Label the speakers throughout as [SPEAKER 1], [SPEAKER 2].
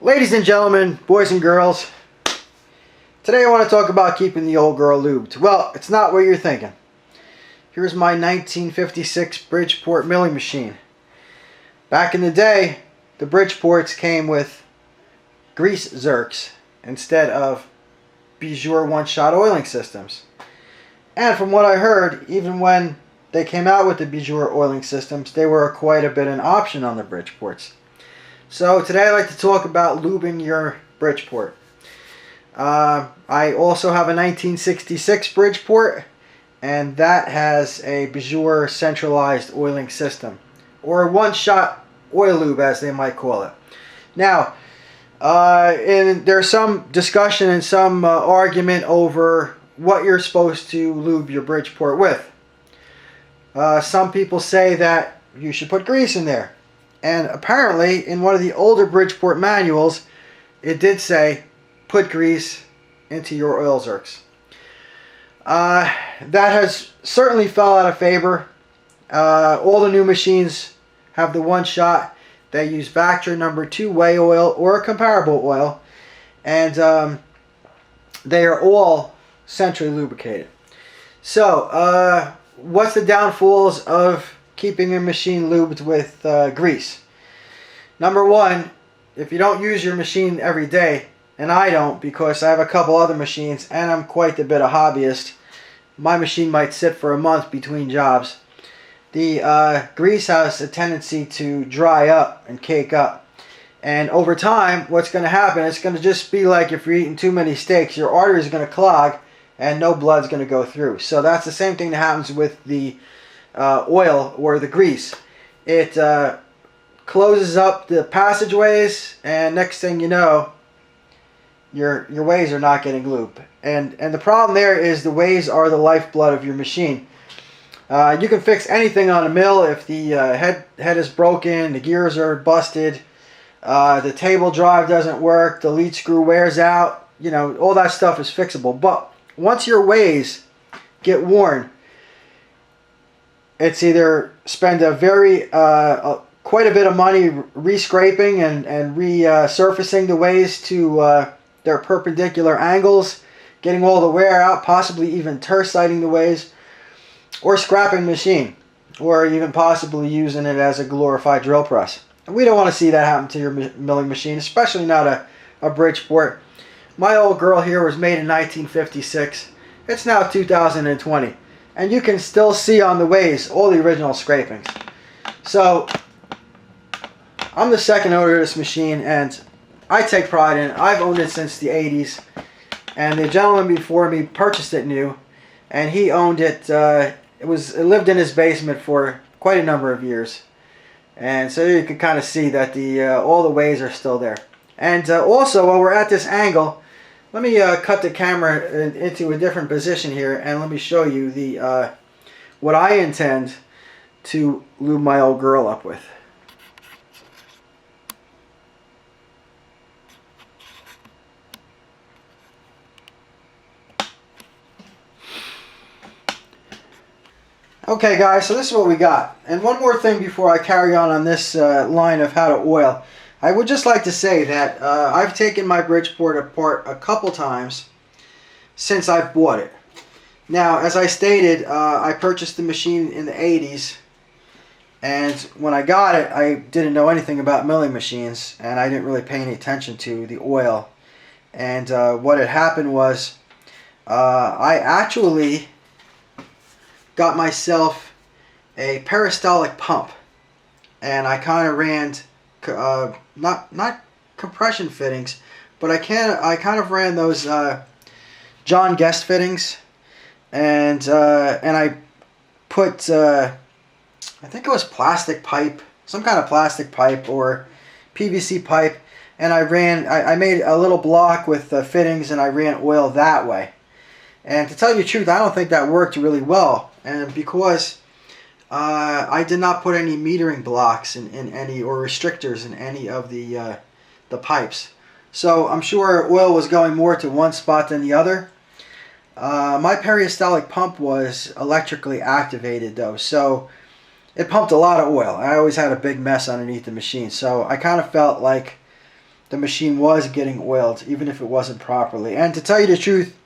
[SPEAKER 1] Ladies and gentlemen, boys and girls, today I want to talk about keeping the old girl lubed. Well, it's not what you're thinking. Here's my 1956 Bridgeport milling machine. Back in the day, the Bridgeports came with grease zerks instead of Bijur one-shot oiling systems. And from what I heard, even when they came out with the Bijur oiling systems, they were quite a bit an option on the Bridgeports. So today I'd like to talk about lubing your Bridgeport. I also have a 1966 Bridgeport, and that has a Bijur centralized oiling system, or a one-shot oil lube as they might call it. Now, there's some discussion and some argument over what you're supposed to lube your Bridgeport with. Some people say that you should put grease in there. And apparently, in one of the older Bridgeport manuals, it did say, put grease into your oil zerks. That has certainly fell out of favor. All the new machines have the one shot. They use Vactor number 2 whey oil or a comparable oil. And they are all centrally lubricated. So, what's the downfalls of keeping a machine lubed with grease? Number one, if you don't use your machine every day, and I don't because I have a couple other machines and I'm quite a bit of hobbyist, my machine might sit for a month between jobs. The grease has a tendency to dry up and cake up. And over time, what's going to happen, it's going to just be like if you're eating too many steaks, your arteries are going to clog and no blood's going to go through. So that's the same thing that happens with the oil or the grease. It closes up the passageways, and next thing you know, your ways are not getting lubed. And the problem there is the ways are the lifeblood of your machine. You can fix anything on a mill if the head is broken, the gears are busted, the table drive doesn't work, the lead screw wears out. You know, all that stuff is fixable. But once your ways get worn, it's either spend a quite a bit of money re-scraping and resurfacing the ways to their perpendicular angles, getting all the wear out, possibly even tersiting the ways, or scrapping the machine, or even possibly using it as a glorified drill press. And we don't want to see that happen to your milling machine, especially not a Bridgeport. My old girl here was made in 1956. It's now 2020. And you can still see on the ways all the original scrapings. So, I'm the second owner of this machine, and I take pride in it. I've owned it since the 80s. And the gentleman before me purchased it new. And he owned it, it lived in his basement for quite a number of years. And so you can kind of see that all the ways are still there. And also, while we're at this angle, let me cut the camera into a different position here, and let me show you what I intend to lube my old girl up with. Okay guys, so this is what we got. And one more thing before I carry on this line of how to oil. I would just like to say that I've taken my Bridgeport apart a couple times since I've bought it. Now, as I stated, I purchased the machine in the 80s, and when I got it, I didn't know anything about milling machines, and I didn't really pay any attention to the oil. And what had happened was, I actually got myself a peristaltic pump, and I kind of ran not compression fittings, but I kind of ran those John Guest fittings, and I put I think it was plastic pipe, some kind of plastic pipe or PVC pipe, and I made a little block with fittings, and I ran oil that way. And to tell you the truth, I don't think that worked really well, and because I did not put any metering blocks in any, or restrictors in any of the pipes. So I'm sure oil was going more to one spot than the other. My peristaltic pump was electrically activated though, so it pumped a lot of oil. I always had a big mess underneath the machine, so I kind of felt like the machine was getting oiled, even if it wasn't properly. And to tell you the truth,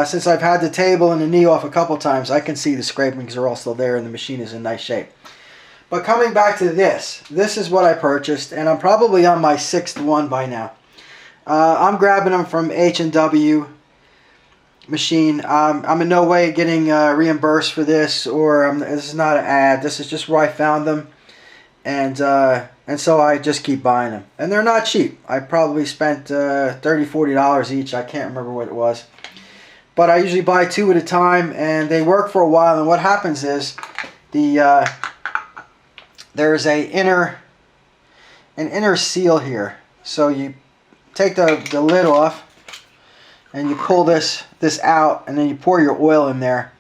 [SPEAKER 1] since I've had the table and the knee off a couple times, I can see the scrapings are all still there and the machine is in nice shape. But coming back to this is what I purchased, and I'm probably on my 6th one by now. I'm grabbing them from H&W machine. I'm in no way getting reimbursed for this, or this is not an ad. This is just where I found them, and so I just keep buying them. And they're not cheap. I probably spent $30, $40 each. I can't remember what it was. But I usually buy 2 at a time, and they work for a while. And what happens is there's an inner seal here. So you take the lid off, and you pull this out, and then you pour your oil in there.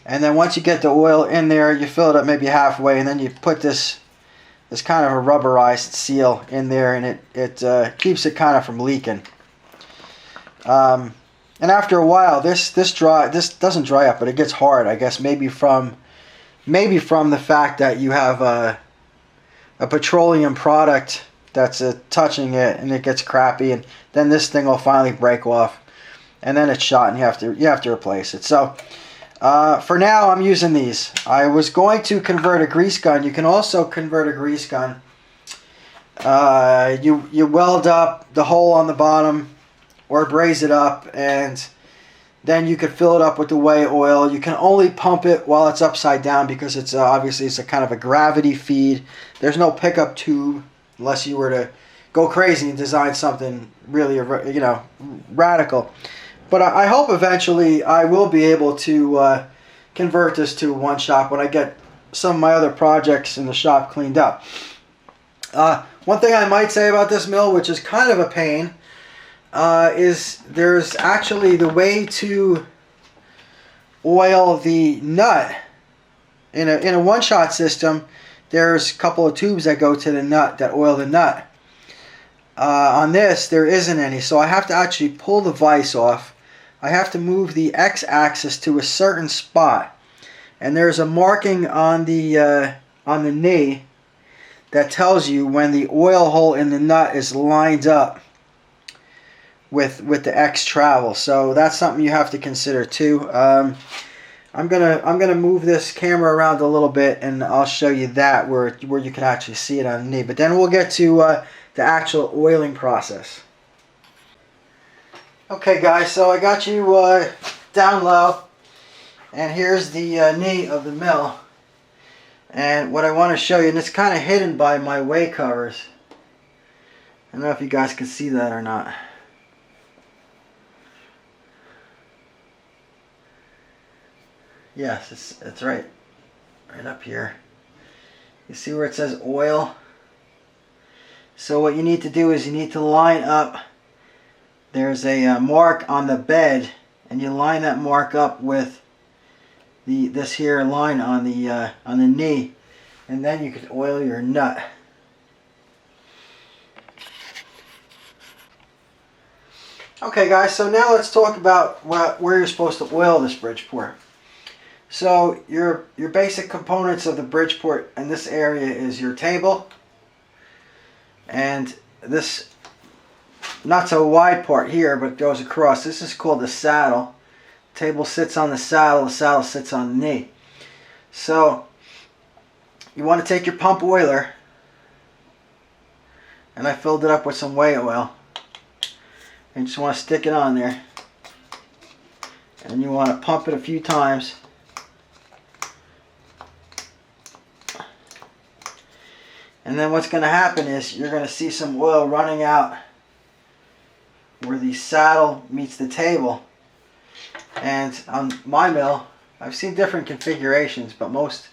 [SPEAKER 1] And then once you get the oil in there, you fill it up maybe halfway, and then you put this kind of a rubberized seal in there, and it keeps it kind of from leaking. And after a while, this doesn't dry up, but it gets hard. I guess maybe from the fact that you have a petroleum product that's touching it, and it gets crappy, and then this thing will finally break off, and then it's shot, and you have to replace it. So for now, I'm using these. I was going to convert a grease gun. You can also convert a grease gun. You weld up the hole on the bottom, or braze it up, and then you could fill it up with the whey oil. You can only pump it while it's upside down, because it's obviously it's a kind of a gravity feed. There's no pickup tube, unless you were to go crazy and design something really, radical. But I hope eventually I will be able to convert this to one shop when I get some of my other projects in the shop cleaned up. One thing I might say about this mill, which is kind of a pain, is there's actually the way to oil the nut. In a one-shot system, there's a couple of tubes that go to the nut that oil the nut. On this, there isn't any, so I have to actually pull the vise off. I have to move the x-axis to a certain spot, and there's a marking on the knee that tells you when the oil hole in the nut is lined up with the X travel. So that's something you have to consider too. I'm gonna move this camera around a little bit, and I'll show you that where you can actually see it on the knee. But then we'll get to the actual oiling process. Okay guys, so I got you down low, and here's the knee of the mill. And what I want to show you, and it's kind of hidden by my whey covers. I don't know if you guys can see that or not. Yes, it's right up here. You see where it says oil? So what you need to do is you need to line up. There's a mark on the bed, and you line that mark up with this here line on the knee, and then you can oil your nut. Okay guys, so now let's talk about where you're supposed to oil this Bridgeport. So your basic components of the Bridgeport in this area is your table, and this not so wide part here, but goes across. This is called the saddle. The table sits on the saddle sits on the knee. So you want to take your pump oiler, and I filled it up with some whey oil, and you just want to stick it on there, and you want to pump it a few times. And then what's going to happen is you're going to see some oil running out where the saddle meets the table. And on my mill, I've seen different configurations, but most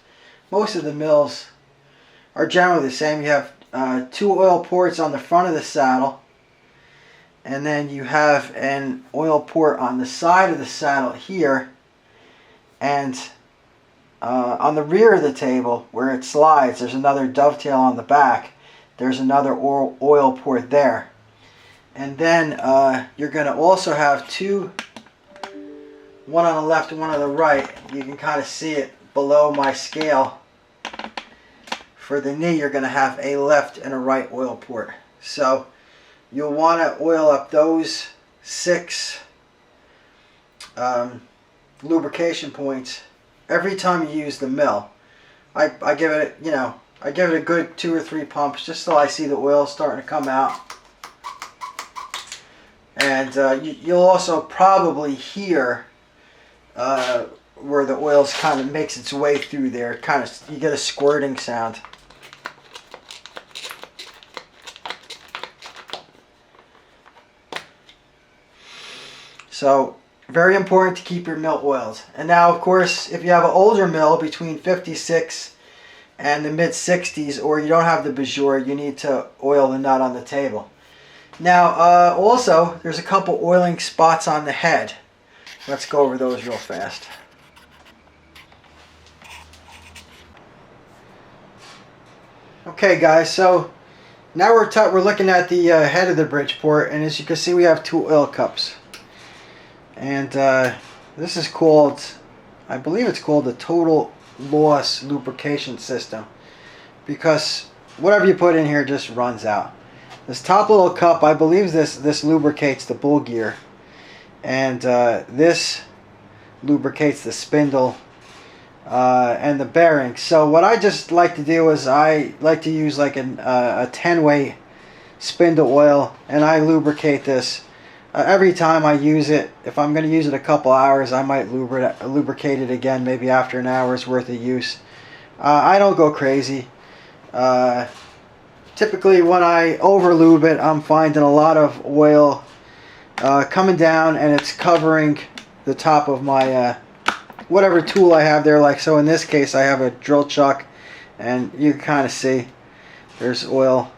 [SPEAKER 1] of the mills are generally the same. You have 2 oil ports on the front of the saddle, and then you have an oil port on the side of the saddle here, and on the rear of the table where it slides, there's another dovetail on the back. There's another oil port there. And then you're going to also have 2, one on the left and one on the right. You can kind of see it below my scale. For the knee, you're going to have a left and a right oil port. So you'll want to oil up those 6 lubrication points every time you use the mill. I give it, I give it a good 2 or 3 pumps just till I see the oil starting to come out. And you'll also probably hear where the oil kind of makes its way through there. You get a squirting sound. So very important to keep your mill oiled. And now, of course, if you have an older mill between 56 and the mid 60s, or you don't have the Bridgeport, you need to oil the nut on the table. Now, also, there's a couple oiling spots on the head. Let's go over those real fast. Okay, guys, so now we're looking at the head of the Bridgeport, and as you can see, we have 2 oil cups. And this is called, I believe it's called the total loss lubrication system, because whatever you put in here just runs out. This top little cup, I believe this lubricates the bull gear, and this lubricates the spindle and the bearings. So what I just like to do is I like to use like a 10-way spindle oil, and I lubricate this every time I use it. If I'm going to use it a couple hours, I might lubricate it again, maybe after an hour's worth of use. I don't go crazy. Typically when I over lube it, I'm finding a lot of oil coming down, and it's covering the top of my whatever tool I have there. Like so in this case I have a drill chuck, and you can kind of see there's oil.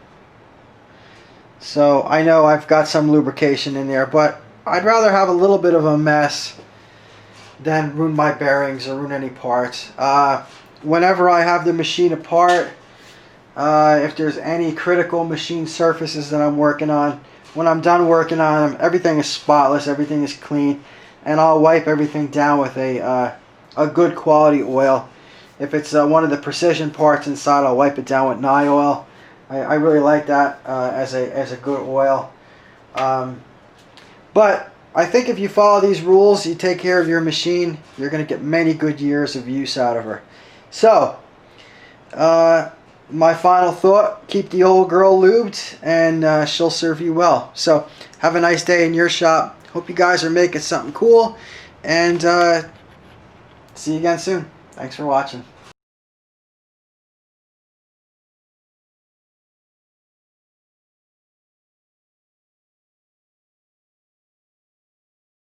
[SPEAKER 1] So I know I've got some lubrication in there, but I'd rather have a little bit of a mess than ruin my bearings or ruin any parts. Whenever I have the machine apart, if there's any critical machine surfaces that I'm working on, when I'm done working on them, everything is spotless, everything is clean, and I'll wipe everything down with a good quality oil. If it's one of the precision parts inside, I'll wipe it down with Nye oil. I really like that as a good oil. But I think if you follow these rules, you take care of your machine, you're going to get many good years of use out of her. So, my final thought, keep the old girl lubed, and she'll serve you well. So, have a nice day in your shop. Hope you guys are making something cool, and see you again soon. Thanks for watching.